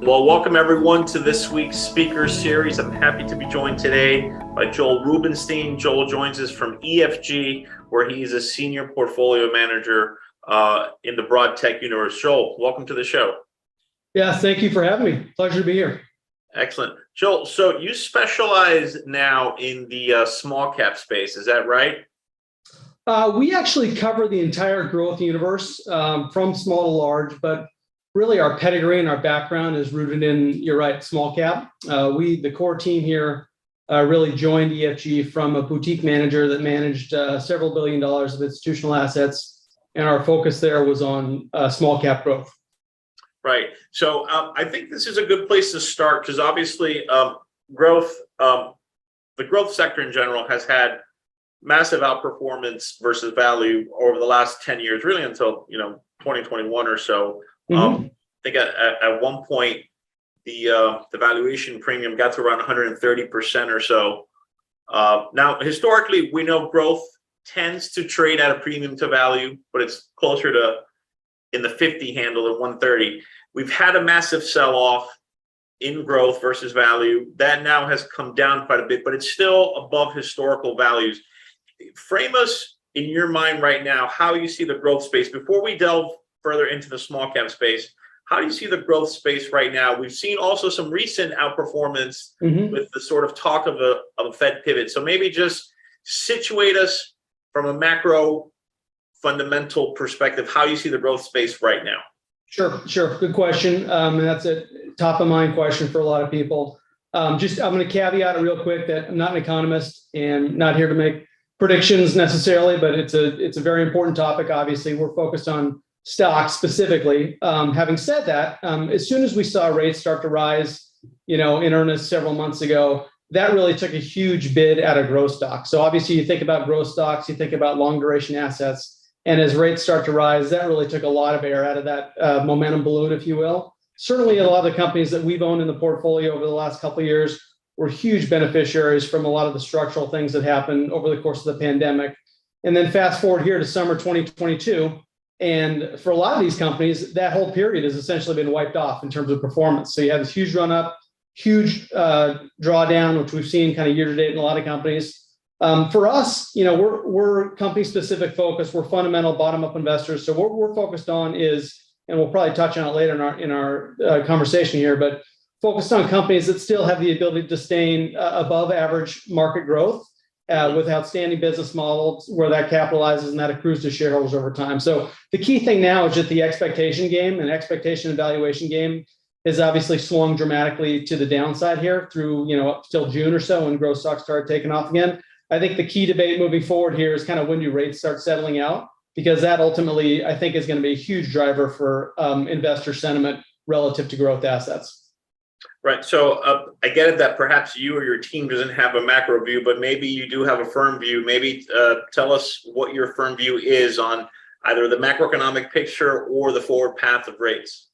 Well, welcome everyone to this week's speaker series. I'm happy to be joined today by Joel Rubenstein. Joel joins us from EFG, where he is a senior portfolio manager in the Biotech universe. Joel, welcome to the show. Yeah, thank you for having me. Pleasure to be here. Excellent. Joel, so you specialize now in the small cap space, is that right? We actually cover the entire growth universe from small to large, but really our pedigree and our background is rooted in, you're right, small cap. The core team here really joined EFG from a boutique manager that managed several $1 billion of institutional assets, and our focus there was on small cap growth. Right. So I think this is a good place to start because obviously growth, the growth sector in general has had massive outperformance versus value over the last 10 years, really until 2021 or so. I think at one point the valuation premium got to around 130% or so. Now, historically, we know growth tends to trade at a premium to value, but it's closer to in the 50 handle than 130. We've had a massive sell-off in growth versus value. That now has come down quite a bit, but it's still above historical values. Frame us in your mind right now how you see the growth space. Before we delve further into the small cap space, how do you see the growth space right now? We've seen also some recent outperformance with the sort of talk of a Fed pivot. So maybe just situate us from a macro fundamental perspective, how you see the growth space right now. Sure. Good question. And that's a top of mind question for a lot of people. I'm going to caveat it real quick that I'm not an economist and not here to make predictions necessarily, but it's a very important topic. Obviously, we're focused on stocks specifically. Having said that, as soon as we saw rates start to rise, in earnest several months ago, that really took a huge bid out of growth stocks. So obviously, you think about growth stocks, you think about long duration assets, and as rates start to rise, that really took a lot of air out of that momentum balloon, if you will. Certainly, a lot of the companies that we've owned in the portfolio over the last couple of years were huge beneficiaries from a lot of the structural things that happened over the course of the pandemic. And then fast forward here to summer 2022. And for a lot of these companies, that whole period has essentially been wiped off in terms of performance. So you have this huge run up, huge drawdown, which we've seen kind of year to date in a lot of companies. For us, we're company specific focus. We're fundamental bottom up investors. So what we're focused on is, and we'll probably touch on it later in our conversation here, but focused on companies that still have the ability to sustain above average market growth with outstanding business models where that capitalizes and that accrues to shareholders over time. So the key thing now is that the expectation game and expectation and valuation game has obviously swung dramatically to the downside here through, up till June or so when growth stocks started taking off again. I think the key debate moving forward here is kind of when do rates start settling out, because that ultimately, I think, is going to be a huge driver for investor sentiment relative to growth assets. Right. So I get it that perhaps you or your team doesn't have a macro view, but maybe you do have a firm view. Maybe tell us what your firm view is on either the macroeconomic picture or the forward path of rates.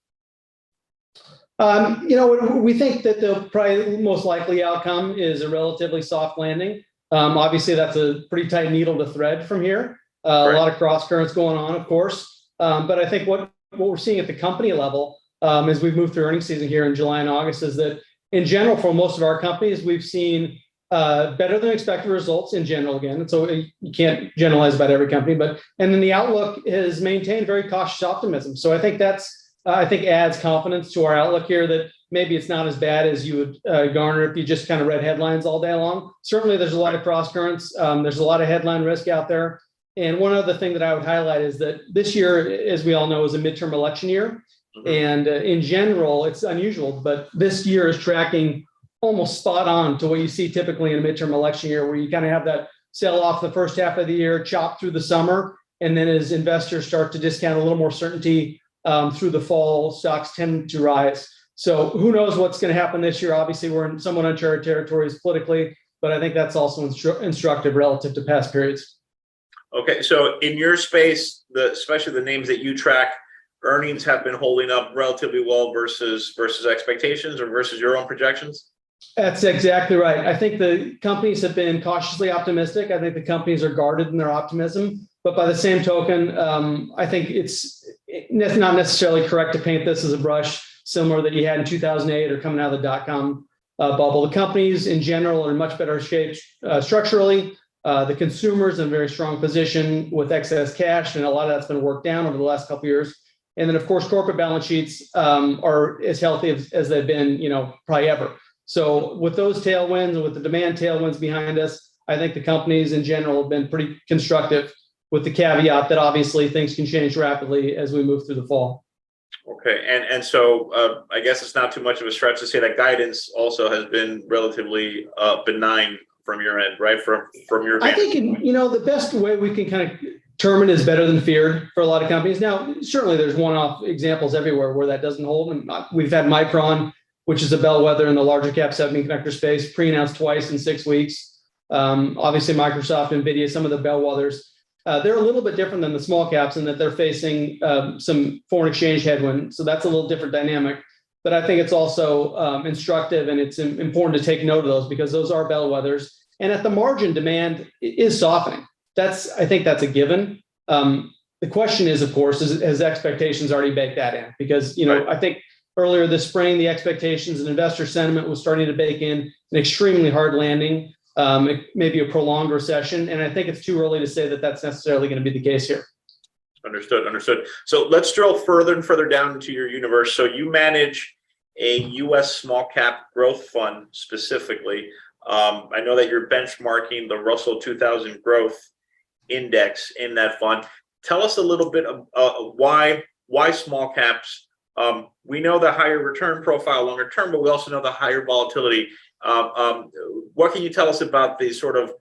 We think that the probably most likely outcome is a relatively soft landing. Obviously, that's a pretty tight needle to thread from here. A lot of cross currents going on, of course. But I think what we're seeing at the company level as we've moved through earnings season here in July and August is that in general, for most of our companies, we've seen better than expected results in general again. So you can't generalize about every company, and then the outlook has maintained very cautious optimism. So I think adds confidence to our outlook here that maybe it's not as bad as you would garner if you just kind of read headlines all day long. Certainly, there's a lot of cross currents. There's a lot of headline risk out there. And one other thing that I would highlight is that this year, as we all know, is a midterm election year. And in general, it's unusual, but this year is tracking almost spot on to what you see typically in a midterm election year, where you kind of have that sell off the first half of the year, chop through the summer. And then as investors start to discount a little more certainty through the fall, stocks tend to rise. So who knows what's going to happen this year? Obviously, we're in somewhat uncharted territories politically, but I think that's also instructive relative to past periods. Okay, so in your space, especially the names that you track, earnings have been holding up relatively well versus expectations or versus your own projections? That's exactly right. I think the companies have been cautiously optimistic. I think the companies are guarded in their optimism. But by the same token, I think it's not necessarily correct to paint this as a brush similar that you had in 2008 or coming out of the dot-com bubble. The companies in general are in much better shape structurally. The consumer's in a very strong position with excess cash, and a lot of that's been worked down over the last couple of years. And then, of course, corporate balance sheets are as healthy as they've been, probably ever. So with those tailwinds and with the demand tailwinds behind us, I think the companies in general have been pretty constructive, with the caveat that obviously things can change rapidly as we move through the fall. Okay, and so I guess it's not too much of a stretch to say that guidance also has been relatively benign from your end, right? From your I think the best way we can kind of term it is better than feared for a lot of companies. Now, certainly there's one-off examples everywhere where that doesn't hold. And we've had Micron, which is a bellwether in the larger cap semiconductor space, pre-announced twice in 6 weeks. Obviously, Microsoft, NVIDIA, some of the bellwethers. They're a little bit different than the small caps in that they're facing some foreign exchange headwind. So that's a little different dynamic. But I think it's also instructive, and it's important to take note of those because those are bellwethers. And at the margin, demand is softening. I think that's a given. The question is, of course, has expectations already baked that in? Because, Right. I think earlier this spring, the expectations and investor sentiment was starting to bake in an extremely hard landing, maybe a prolonged recession. And I think it's too early to say that that's necessarily going to be the case here. Understood. So let's drill further and further down into your universe. So you manage a U.S. small cap growth fund specifically. I know that you're benchmarking the Russell 2000 growth index in that fund. Tell us a little bit of why small caps. We know the higher return profile longer term, but we also know the higher volatility. What can you tell us about the sort of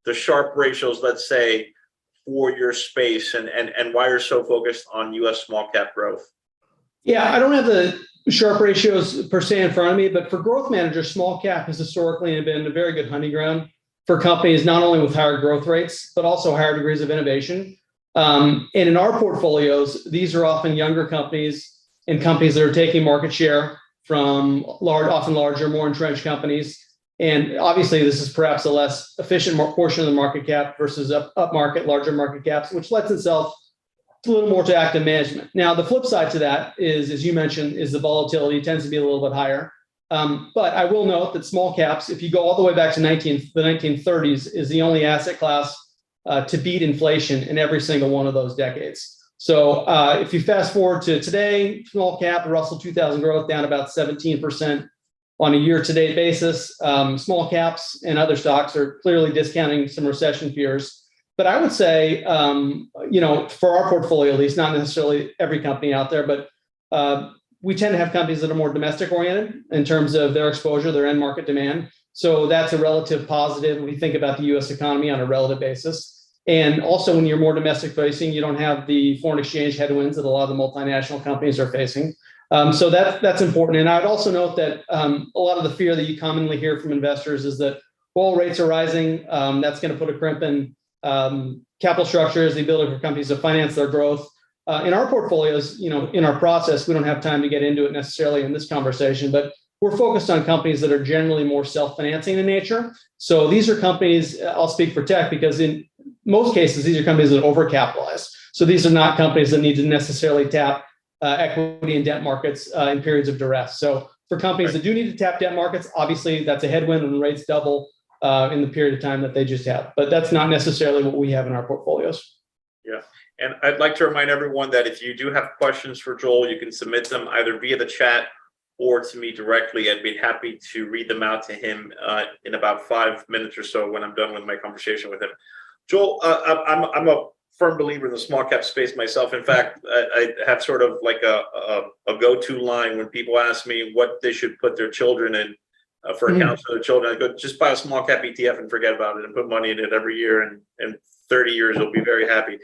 the Sharpe ratios, let's say, for your space and why you're so focused on U.S. small cap growth? Yeah, I don't have the Sharpe ratios per se in front of me, but for growth managers, small cap has historically been a very good hunting ground for companies, not only with higher growth rates, but also higher degrees of innovation. And in our portfolios, these are often younger companies and companies that are taking market share from often larger, more entrenched companies. And obviously, this is perhaps a less efficient portion of the market cap versus upmarket, larger market caps, which lends itself a little more to active management. Now, the flip side to that is, as you mentioned, is the volatility tends to be a little bit higher. But I will note that small caps, if you go all the way back to the 1930s, is the only asset class to beat inflation in every single one of those decades. So if you fast forward to today, small cap, Russell 2000 growth down about 17% on a year-to-date basis. Small caps and other stocks are clearly discounting some recession fears. But I would say, for our portfolio, at least, not necessarily every company out there, but we tend to have companies that are more domestic oriented in terms of their exposure, their end market demand. So that's a relative positive when we think about the U.S. economy on a relative basis. And also, when you're more domestic facing, you don't have the foreign exchange headwinds that a lot of the multinational companies are facing. So that's important. And I'd also note that a lot of the fear that you commonly hear from investors is that oil rates are rising. That's going to put a crimp in capital structures, the ability for companies to finance their growth. In our portfolios, in our process, we don't have time to get into it necessarily in this conversation, but we're focused on companies that are generally more self-financing in nature. So these are companies, I'll speak for tech, because in most cases, these are companies that are overcapitalized. So these are not companies that need to necessarily tap equity and debt markets in periods of duress. So for companies that do need to tap debt markets, obviously that's a headwind when rates double in the period of time that they just have. But that's not necessarily what we have in our portfolios. Yeah. And I'd like to remind everyone that if you do have questions for Joel, you can submit them either via the chat or to me directly. I'd be happy to read them out to him in about 5 minutes or so when I'm done with my conversation with him. Joel, I'm a firm believer in the small cap space myself. In fact, I have sort of like a go-to line when people ask me what they should put their children in for accounts for their children. I go, just buy a small cap ETF and forget about it and put money in it every year. And 30 years, you'll be very happy.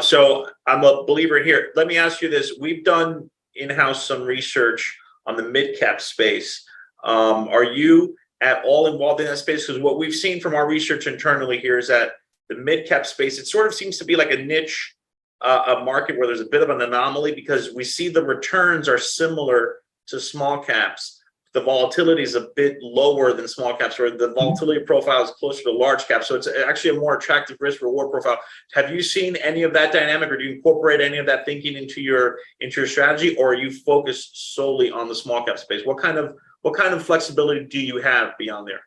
So I'm a believer here. Let me ask you this. We've done in-house some research on the mid-cap space. Are you at all involved in that space? Because what we've seen from our research internally here is that the mid-cap space, it sort of seems to be like a niche a market where there's a bit of an anomaly because we see the returns are similar to small caps. the volatility is a bit lower than small caps, or the volatility profile is closer to large caps. So it's actually a more attractive risk reward profile. Have you seen any of that dynamic, or do you incorporate any of that thinking into your strategy, or are you focused solely on the small cap space? What kind of flexibility do you have beyond there?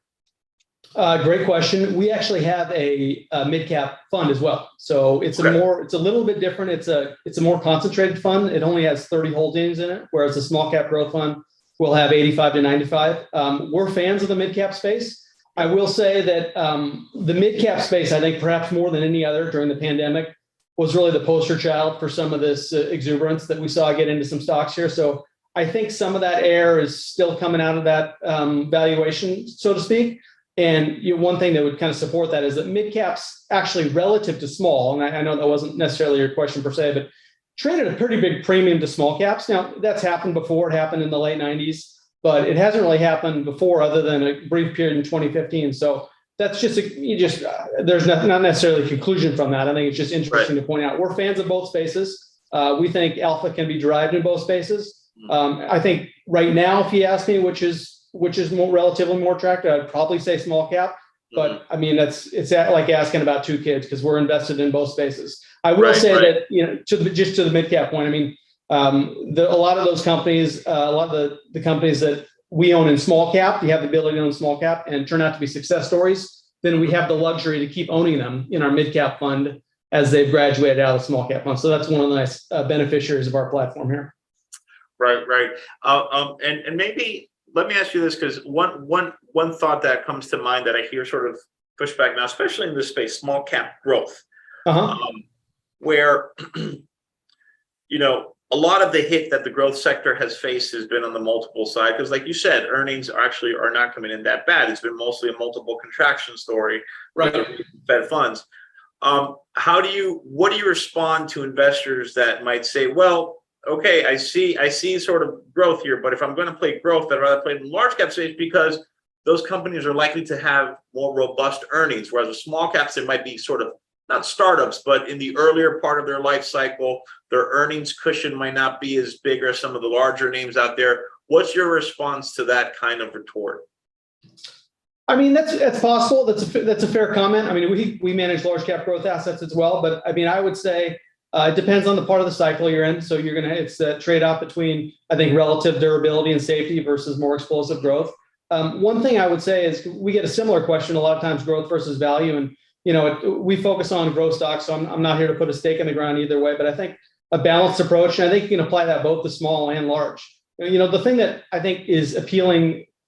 Great question. We actually have a mid cap fund as well. So it's Okay. it's a little bit different. It's a more concentrated fund. It only has 30 holdings in it, whereas the small cap growth fund will have 85 to 95. We're fans of the mid cap space. I will say that the mid cap space, I think perhaps more than any other during the pandemic, was really the poster child for some of this exuberance that we saw get into some stocks here. So I think some of that air is still coming out of that valuation, so to speak. And one thing that would kind of support that is that mid caps actually relative to small, and I know that wasn't necessarily your question per se, but traded a pretty big premium to small caps. Now that's happened before. It happened in the late 90s, but it hasn't really happened before other than a brief period in 2015. So that's just, there's not necessarily a conclusion from that. I think it's just interesting to point out. We're fans of both spaces. We think alpha can be derived in both spaces. I think right now, if you ask me, which is relatively more attractive, I'd probably say small cap. But I mean, it's like asking about two kids, because we're invested in both spaces. I will say that, to the mid cap point, I mean, a lot of those companies, a lot of the companies that we own in small cap, you have the ability to own small cap and turn out to be success stories. Then we have the luxury to keep owning them in our mid cap fund as they've graduated out of the small cap fund. So that's one of the nice beneficiaries of our platform here. Right. And maybe let me ask you this, because one thought that comes to mind that I hear sort of pushback now, especially in this space, small cap growth, where a lot of the hit that the growth sector has faced has been on the multiple side, because like you said, earnings are not coming in that bad. It's been mostly a multiple contraction story, right? Fed funds. What do you respond to investors that might say, well, okay, I see sort of growth here, but if I'm going to play growth, I'd rather play in large cap space because those companies are likely to have more robust earnings, whereas the small caps, it might be sort of not startups, but in the earlier part of their life cycle, their earnings cushion might not be as big as some of the larger names out there. What's your response to that kind of retort? I mean, that's possible. That's a fair comment. I mean, we manage large cap growth assets as well, but I mean, I would say it depends on the part of the cycle you're in. So it's a trade-off between, I think, relative durability and safety versus more explosive growth. One thing I would say is we get a similar question a lot of times, growth versus value. And, we focus on growth stocks. So I'm not here to put a stake in the ground either way, but I think a balanced approach, and I think you can apply that both to small and large. The thing that I think is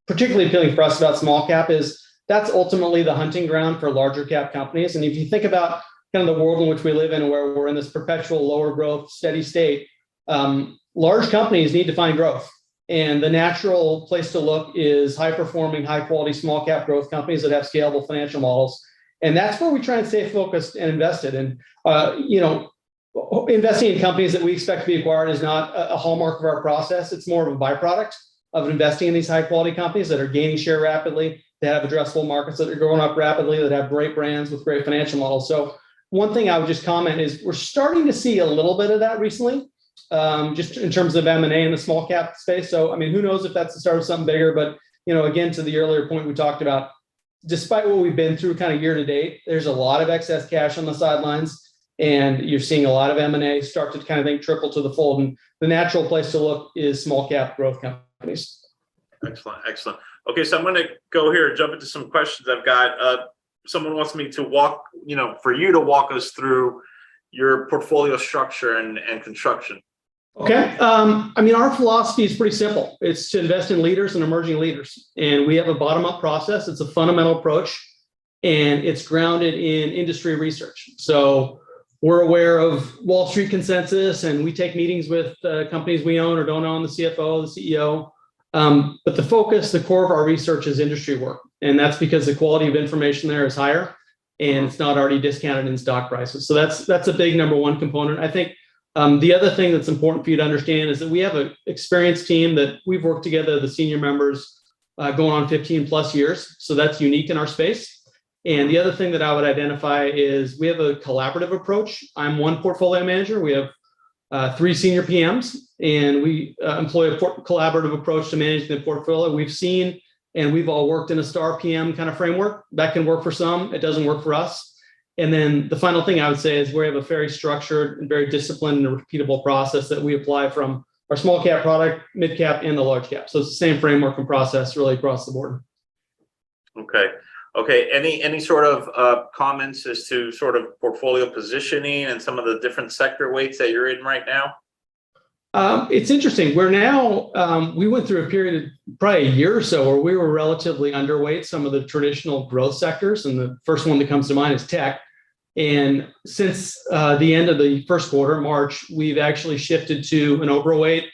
particularly appealing for us about small cap is that's ultimately the hunting ground for larger cap companies. And if you think about kind of the world in which we live in, where we're in this perpetual lower growth, steady state, large companies need to find growth. And the natural place to look is high performing, high quality small cap growth companies that have scalable financial models. And that's where we try and stay focused and invested. And, investing in companies that we expect to be acquired is not a hallmark of our process. It's more of a byproduct of investing in these high quality companies that are gaining share rapidly, that have addressable markets that are growing up rapidly, that have great brands with great financial models. So one thing I would just comment is we're starting to see a little bit of that recently, just in terms of M&A in the small cap space. So, I mean, who knows if that's the start of something bigger, but, again, to the earlier point we talked about, despite what we've been through kind of year to date, there's a lot of excess cash on the sidelines, and you're seeing a lot of M&A start to kind of trickle to the fold. And the natural place to look is small cap growth companies. Excellent. Okay, so I'm going to go here and jump into some questions I've got. Someone wants me to for you to walk us through your portfolio structure and construction. Okay. I mean, our philosophy is pretty simple. It's to invest in leaders and emerging leaders. And we have a bottom-up process. It's a fundamental approach, and it's grounded in industry research. So we're aware of Wall Street consensus, and we take meetings with companies we own or don't own, the CFO, the CEO. But the core of our research is industry work. And that's because the quality of information there is higher, and it's not already discounted in stock prices. So that's a big number one component. I think the other thing that's important for you to understand is that we have an experienced team that we've worked together, the senior members, going on 15 plus years. So that's unique in our space. And the other thing that I would identify is we have a collaborative approach. I'm one portfolio manager. We have 3 senior PMs, and we employ a collaborative approach to managing the portfolio. We've seen, and we've all worked in a star PM kind of framework. That can work for some, it doesn't work for us. And then the final thing I would say is we have a very structured and very disciplined and repeatable process that we apply from our small cap product, mid cap, and the large cap. So it's the same framework and process really across the board. Okay. Any sort of comments as to sort of portfolio positioning and some of the different sector weights that you're in right now? It's interesting. We're now, we went through a period of probably a year or so where we were relatively underweight some of the traditional growth sectors. And the first one that comes to mind is tech. And since the end of the first quarter, March, we've actually shifted to an overweight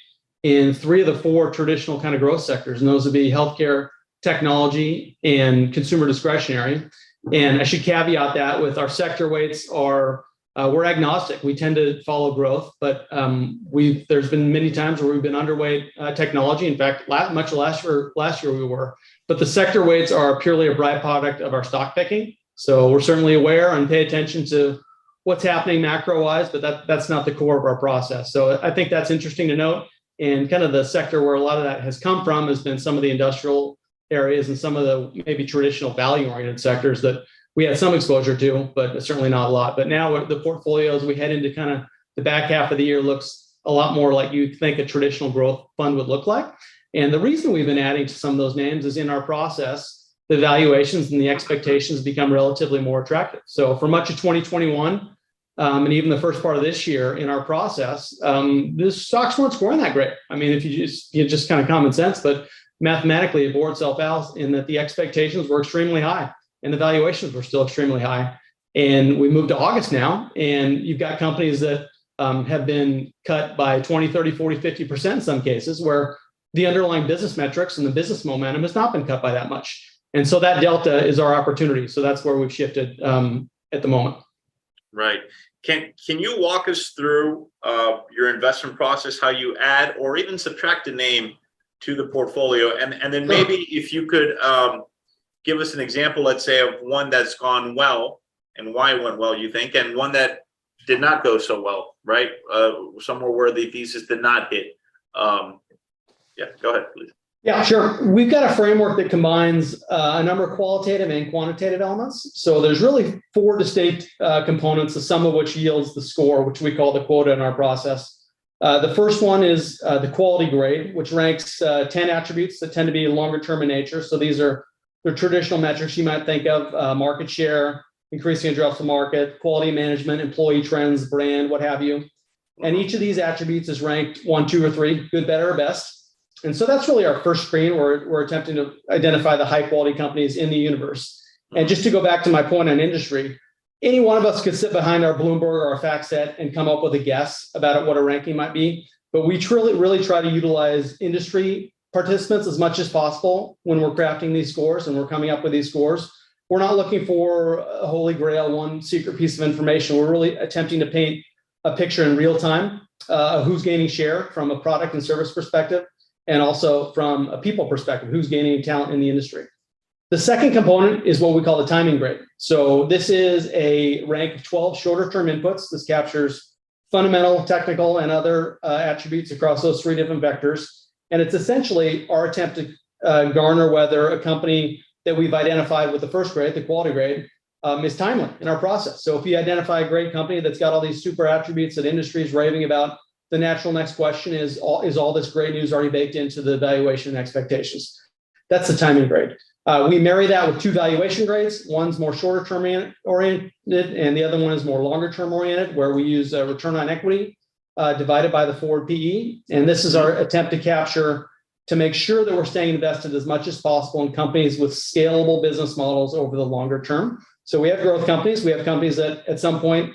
in 3 of the 4 traditional kind of growth sectors. And those would be healthcare, technology, and consumer discretionary. And I should caveat that with our sector weights are, we're agnostic. We tend to follow growth, but there's been many times where we've been underweight technology. In fact, much of last year we were, but the sector weights are purely a byproduct of our stock picking. So we're certainly aware and pay attention to what's happening macro-wise, but that's not the core of our process. So I think that's interesting to note. And kind of the sector where a lot of that has come from has been some of the industrial areas and some of the maybe traditional value-oriented sectors that we had some exposure to, but certainly not a lot. But now the portfolio, as we head into kind of the back half of the year, looks a lot more like you'd think a traditional growth fund would look like. And the reason we've been adding to some of those names is in our process, the valuations and the expectations become relatively more attractive. So for much of 2021, and even the first part of this year in our process, the stocks weren't scoring that great. I mean, if you just kind of common sense, but mathematically it bore itself out in that the expectations were extremely high and the valuations were still extremely high. And we moved to August now, and you've got companies that have been cut by 20, 30, 40, 50% in some cases, where the underlying business metrics and the business momentum has not been cut by that much. And so that delta is our opportunity. So that's where we've shifted at the moment. Right. Can you walk us through your investment process, how you add or even subtract a name to the portfolio? And then maybe if you could give us an example, let's say, of one that's gone well and why it went well, you think, and one that did not go so well, right? Somewhere where the thesis did not hit. Yeah, go ahead, please. Yeah, sure. We've got a framework that combines a number of qualitative and quantitative elements. So there's really 4 distinct components, the sum of which yields the score, which we call the quota in our process. The first one is the quality grade, which ranks 10 attributes that tend to be longer term in nature. So these are the traditional metrics you might think of: market share, increasing addressable market, quality management, employee trends, brand, what have you. And each of these attributes is ranked 1, 2, or 3, good, better, or best. And so that's really our first screen where we're attempting to identify the high quality companies in the universe. And just to go back to my point on industry, any one of us could sit behind our Bloomberg or our FactSet and come up with a guess about what a ranking might be. But we really try to utilize industry participants as much as possible when we're crafting these scores and we're coming up with these scores. We're not looking for a holy grail, one secret piece of information. We're really attempting to paint a picture in real time of who's gaining share from a product and service perspective, and also from a people perspective, who's gaining talent in the industry. The second component is what we call the timing grade. So this is a rank of 12 shorter term inputs. This captures fundamental, technical, and other attributes across those 3 different vectors. And it's essentially our attempt to garner whether a company that we've identified with the first grade, the quality grade, is timely in our process. So if you identify a great company that's got all these super attributes that industry is raving about, the natural next question is all this great news already baked into the valuation and expectations? That's the timing grade. We marry that with 2 valuation grades. One's more shorter term oriented, and the other one is more longer term oriented, where we use return on equity divided by the forward PE. And this is our attempt to make sure that we're staying invested as much as possible in companies with scalable business models over the longer term. So we have growth companies. We have companies that at some point,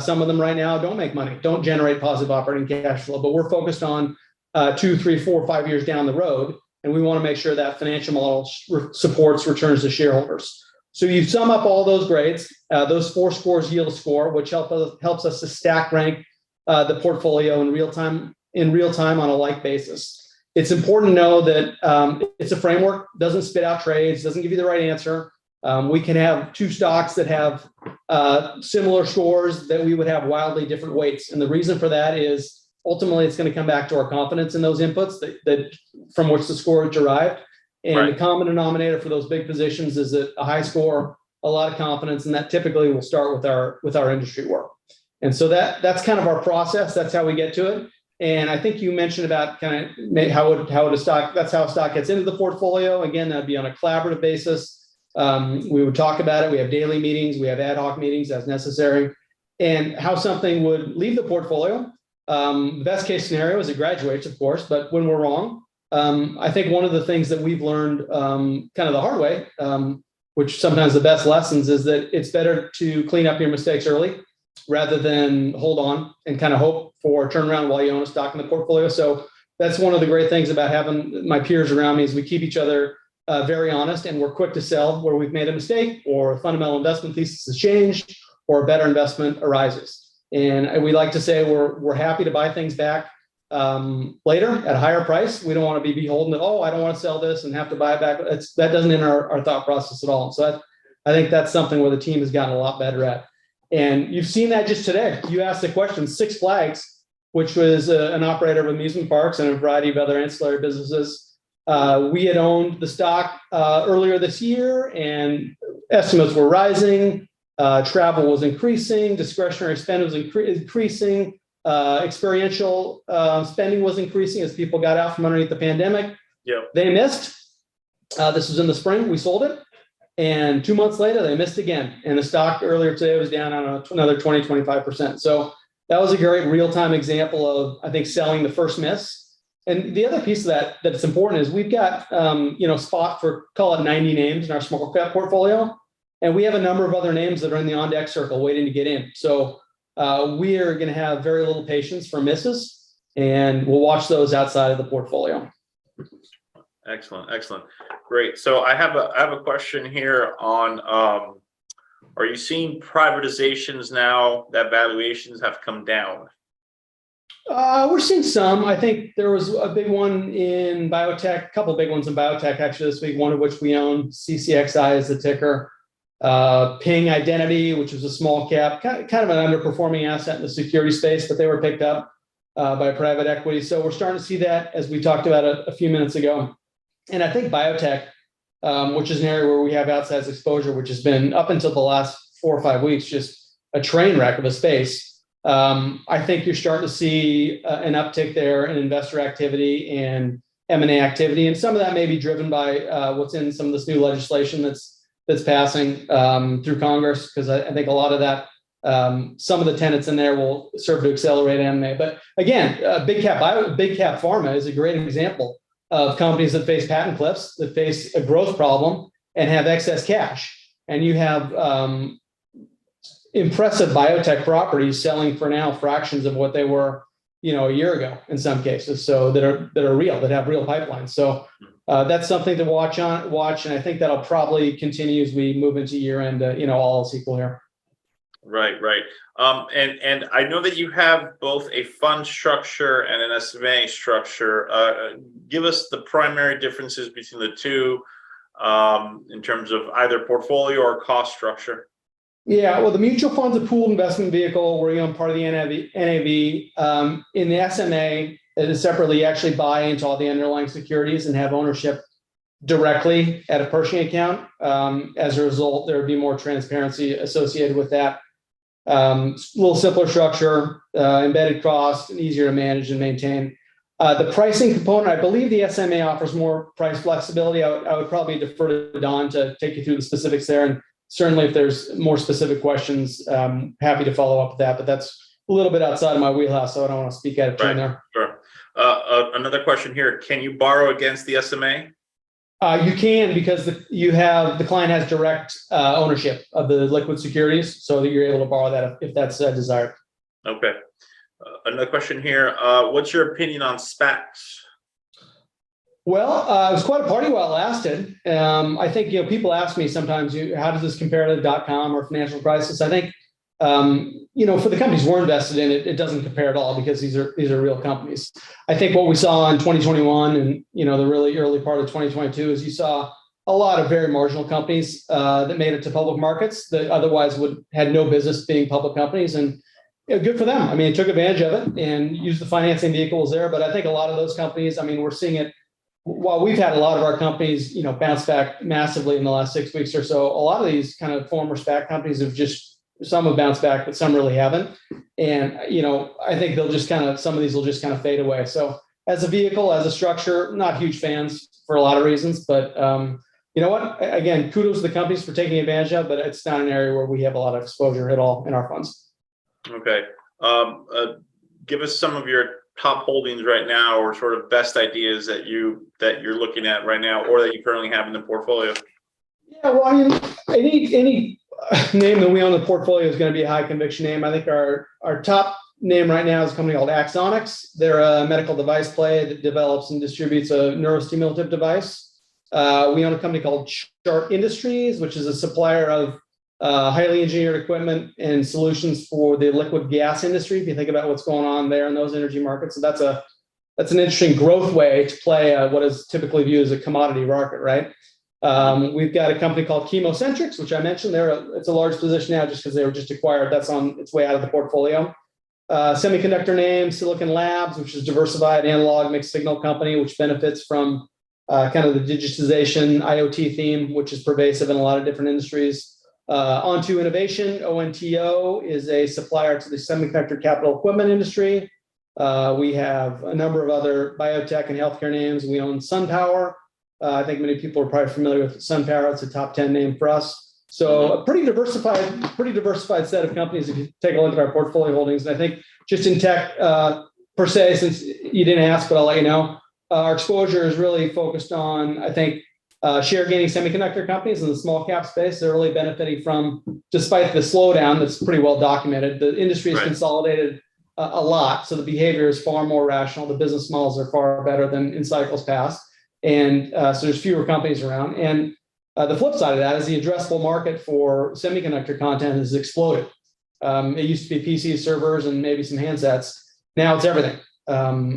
some of them right now don't make money, don't generate positive operating cash flow, but we're focused on 2, 3, 4, 5 years down the road. And we want to make sure that financial model supports returns to shareholders. So you sum up all those grades, those 4 scores yield a score, which helps us to stack rank the portfolio in real time on a like basis. It's important to know that it's a framework, doesn't spit out trades, doesn't give you the right answer. We can have two stocks that have similar scores that we would have wildly different weights. And the reason for that is ultimately it's going to come back to our confidence in those inputs that from which the score is derived. And Right. the common denominator for those big positions is that a high score, a lot of confidence, and that typically will start with our industry work. And so that's kind of our process. That's how we get to it. And I think you mentioned about kind of how would a stock, that's how a stock gets into the portfolio. Again, that'd be on a collaborative basis. We would talk about it. We have daily meetings. We have ad hoc meetings as necessary. And how something would leave the portfolio. The best case scenario is it graduates, of course, but when we're wrong, I think one of the things that we've learned kind of the hard way, which sometimes the best lessons, is that it's better to clean up your mistakes early rather than hold on and kind of hope for a turnaround while you own a stock in the portfolio. So that's one of the great things about having my peers around me is we keep each other very honest, and we're quick to sell where we've made a mistake or a fundamental investment thesis has changed or a better investment arises. And we like to say we're happy to buy things back later at a higher price. We don't want to be beholden to, I don't want to sell this and have to buy it back. That doesn't enter our thought process at all. So I think that's something where the team has gotten a lot better at. And you've seen that just today. You asked the question, Six Flags, which was an operator of amusement parks and a variety of other ancillary businesses. We had owned the stock earlier this year, and estimates were rising. Travel was increasing. Discretionary spend was increasing. Experiential spending was increasing as people got out from underneath the pandemic. Yep. They missed. This was in the spring. We sold it. And 2 months later, they missed again. And the stock earlier today was down on another 20, 25%. So that was a great real-time example of, I think, selling the first miss. And the other piece of that's important is we've got, spot for, call it 90 names in our small cap portfolio. And we have a number of other names that are in the on-deck circle waiting to get in. So we are going to have very little patience for misses, and we'll watch those outside of the portfolio. Excellent. Great. So I have a question here on, are you seeing privatizations now that valuations have come down? We're seeing some. I think there was a big one in biotech, a couple of big ones in biotech actually this week, one of which we own, CCXI is the ticker. Ping Identity, which was a small cap, kind of an underperforming asset in the security space, but they were picked up by private equity. So we're starting to see that, as we talked about a few minutes ago. And I think biotech, which is an area where we have outsized exposure, which has been up until the last 4 or 5 weeks, just a train wreck of a space. I think you're starting to see an uptick there in investor activity and M&A activity. And some of that may be driven by what's in some of this new legislation that's passing through Congress, because I think a lot of that, some of the tenets in there will serve to accelerate M&A. But again, big cap pharma is a great example of companies that face patent cliffs, that face a growth problem and have excess cash. And you have impressive biotech properties selling for now fractions of what they were, a year ago in some cases. So that are real, that have real pipelines. So that's something to watch, and I think that'll probably continue as we move into year end. All else equal here. Right. And I know that you have both a fund structure and an SMA structure. Give us the primary differences between the two in terms of either portfolio or cost structure. Yeah, well, the mutual fund's a pooled investment vehicle where you own part of the NAV. In the SMA, it is separately, you actually buy into all the underlying securities and have ownership directly at a Pershing account. As a result, there would be more transparency associated with that. A little simpler structure, embedded cost, and easier to manage and maintain. The pricing component, I believe the SMA offers more price flexibility. I would probably defer to Don to take you through the specifics there. And certainly if there's more specific questions, happy to follow up with that. But that's a little bit outside of my wheelhouse, so I don't want to speak out of turn there. Sure. Another question here. Can you borrow against the SMA? You can, because the client has direct ownership of the liquid securities, so that you're able to borrow that if that's desired. Okay. Another question here. What's your opinion on SPACs? Well, it was quite a party while it lasted. I think people ask me sometimes, how does this compare to the .com or financial crisis? I think for the companies we're invested in, it doesn't compare at all, because these are real companies. I think what we saw in 2021 and the really early part of 2022 is you saw a lot of very marginal companies that made it to public markets that otherwise had no business being public companies, and good for them. I mean, it took advantage of it and used the financing vehicles there. But I think a lot of those companies, I mean, we're seeing it. While we've had a lot of our companies, bounce back massively in the last 6 weeks or so, a lot of these kind of former SPAC companies some have bounced back, but some really haven't. And, I think some of these will just kind of fade away. So as a vehicle, as a structure, not huge fans for a lot of reasons, but you know what? Again, kudos to the companies for taking advantage of, but it's not an area where we have a lot of exposure at all in our funds. Okay. Give us some of your top holdings right now, or sort of best ideas that you're looking at right now, or that you currently have in the portfolio. Yeah, well, I mean, any name that we own in the portfolio is going to be a high conviction name. I think our top name right now is a company called Axonics. They're a medical device play that develops and distributes a neurostimulative device. We own a company called Chart Industries, which is a supplier of highly engineered equipment and solutions for the liquid gas industry. If you think about what's going on there in those energy markets, so that's an interesting growth way to play what is typically viewed as a commodity market, right? We've got a company called Chemocentrics, which I mentioned. It's a large position now just because they were just acquired. That's on its way out of the portfolio. Semiconductor name, Silicon Labs, which is diversified analog mixed signal company, which benefits from kind of the digitization IoT theme, which is pervasive in a lot of different industries. Onto Innovation, ONTO, is a supplier to the semiconductor capital equipment industry. We have a number of other biotech and healthcare names. We own SunPower. I think many people are probably familiar with SunPower. It's a top 10 name for us. So a pretty diversified set of companies if you take a look at our portfolio holdings. And I think just in tech per se, since you didn't ask, but I'll let you know, our exposure is really focused on, I think, share gaining semiconductor companies in the small cap space. They're really benefiting from, despite the slowdown that's pretty well documented, the industry has consolidated a lot. So the behavior is far more rational. The business models are far better than in cycles past. And so there's fewer companies around. And the flip side of that is the addressable market for semiconductor content has exploded. It used to be PC servers and maybe some handsets. Now it's everything.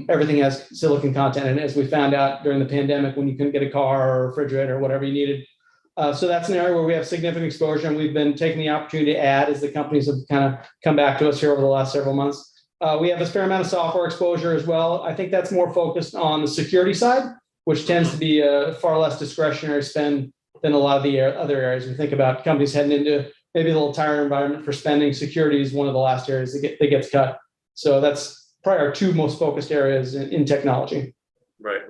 Everything has silicon content. And as we found out during the pandemic, when you couldn't get a car or a refrigerator or whatever you needed. So that's an area where we have significant exposure, and we've been taking the opportunity to add as the companies have kind of come back to us here over the last several months. We have a fair amount of software exposure as well. I think that's more focused on the security side, which tends to be a far less discretionary spend than a lot of the other areas. We think about companies heading into maybe a little tighter environment for spending. Security is one of the last areas that gets cut. So that's probably our two most focused areas in technology. Right.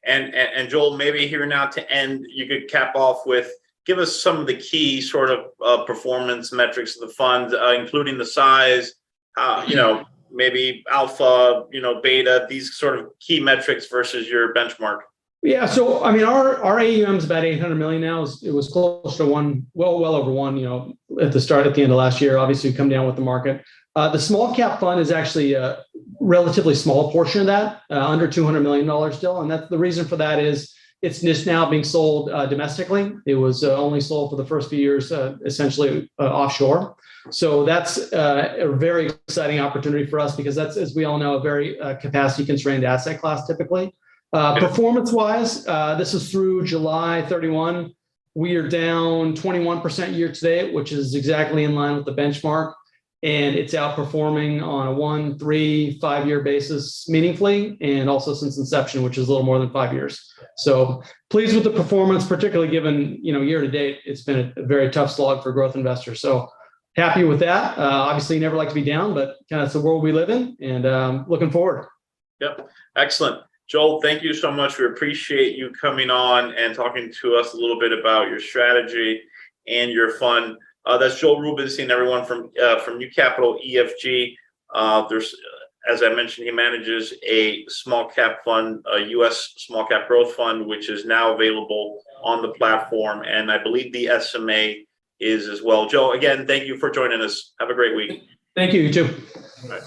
And Joel, maybe here now to end, you could cap off with, give us some of the key sort of performance metrics of the fund, including the size, maybe alpha, beta, these sort of key metrics versus your benchmark. Yeah. So, I mean, our AUM is about 800 million now. It was close to one, well over one, at the end of last year. Obviously, we come down with the market. The small cap fund is actually a relatively small portion of that, under $200 million still. And that's the reason for that is it's just now being sold domestically. It was only sold for the first few years, essentially offshore. So that's a very exciting opportunity for us because that's, as we all know, a very capacity constrained asset class typically. Performance-wise, this is through July 31. We are down 21% year to date, which is exactly in line with the benchmark. And it's outperforming on a 1, 3, 5 year basis meaningfully, and also since inception, which is a little more than 5 years. So pleased with the performance, particularly given, year to date, it's been a very tough slog for growth investors. So happy with that. Obviously, you never like to be down, but kind of it's the world we live in, and looking forward. Yep. Excellent. Joel, thank you so much. We appreciate you coming on and talking to us a little bit about your strategy and your fund. That's Joel Rubenstein, everyone from New Capital EFG. There's, as I mentioned, he manages a small cap fund, a U.S. small cap growth fund, which is now available on the platform. And I believe the SMA is as well. Joe, again, thank you for joining us. Have a great week. Thank you. You too. All right.